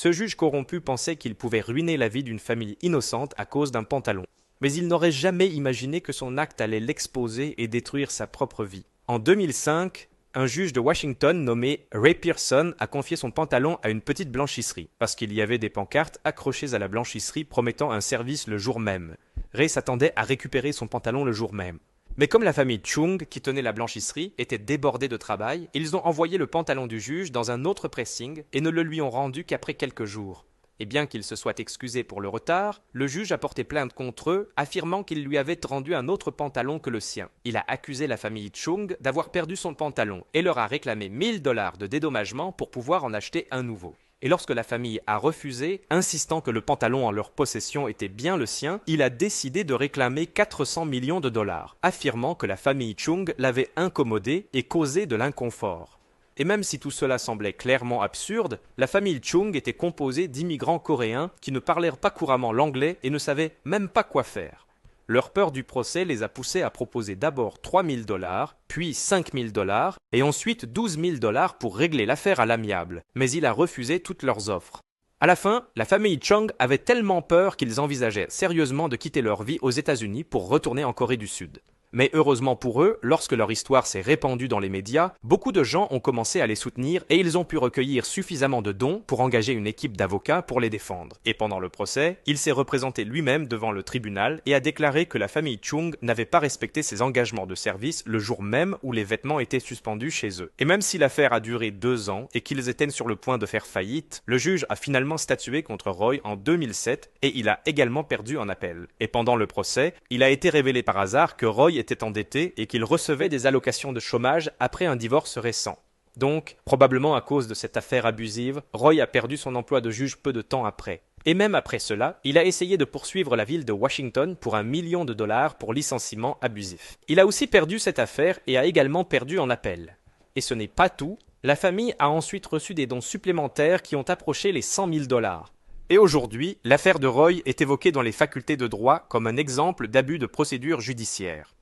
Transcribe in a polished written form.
Ce juge corrompu pensait qu'il pouvait ruiner la vie d'une famille innocente à cause d'un pantalon. Mais il n'aurait jamais imaginé que son acte allait l'exposer et détruire sa propre vie. En 2005, un juge de Washington nommé Ray Pearson a confié son pantalon à une petite blanchisserie, parce qu'il y avait des pancartes accrochées à la blanchisserie promettant un service le jour même. Ray s'attendait à récupérer son pantalon le jour même. Mais comme la famille Chung, qui tenait la blanchisserie, était débordée de travail, ils ont envoyé le pantalon du juge dans un autre pressing et ne le lui ont rendu qu'après quelques jours. Et bien qu'il se soit excusé pour le retard, le juge a porté plainte contre eux, affirmant qu'il lui avait rendu un autre pantalon que le sien. Il a accusé la famille Chung d'avoir perdu son pantalon et leur a réclamé 1000 dollars de dédommagement pour pouvoir en acheter un nouveau. Et lorsque la famille a refusé, insistant que le pantalon en leur possession était bien le sien, il a décidé de réclamer 400 millions de dollars, affirmant que la famille Chung l'avait incommodé et causé de l'inconfort. Et même si tout cela semblait clairement absurde, la famille Chung était composée d'immigrants coréens qui ne parlèrent pas couramment l'anglais et ne savaient même pas quoi faire. Leur peur du procès les a poussés à proposer d'abord 3 000 dollars, puis 5 000 dollars, et ensuite 12 000 dollars pour régler l'affaire à l'amiable, mais il a refusé toutes leurs offres. À la fin, la famille Chung avait tellement peur qu'ils envisageaient sérieusement de quitter leur vie aux États-Unis pour retourner en Corée du Sud. Mais heureusement pour eux, lorsque leur histoire s'est répandue dans les médias, beaucoup de gens ont commencé à les soutenir et ils ont pu recueillir suffisamment de dons pour engager une équipe d'avocats pour les défendre. Et pendant le procès, il s'est représenté lui-même devant le tribunal et a déclaré que la famille Chung n'avait pas respecté ses engagements de service le jour même où les vêtements étaient suspendus chez eux. Et même si l'affaire a duré 2 ans et qu'ils étaient sur le point de faire faillite, le juge a finalement statué contre Roy en 2007 et il a également perdu en appel. Et pendant le procès, il a été révélé par hasard que Roy était endetté et qu'il recevait des allocations de chômage après un divorce récent. Donc, probablement à cause de cette affaire abusive, Roy a perdu son emploi de juge peu de temps après. Et même après cela, il a essayé de poursuivre la ville de Washington pour 1 million de dollars pour licenciement abusif. Il a aussi perdu cette affaire et a également perdu en appel. Et ce n'est pas tout, la famille a ensuite reçu des dons supplémentaires qui ont approché les 100 000 dollars. Et aujourd'hui, l'affaire de Roy est évoquée dans les facultés de droit comme un exemple d'abus de procédure judiciaire.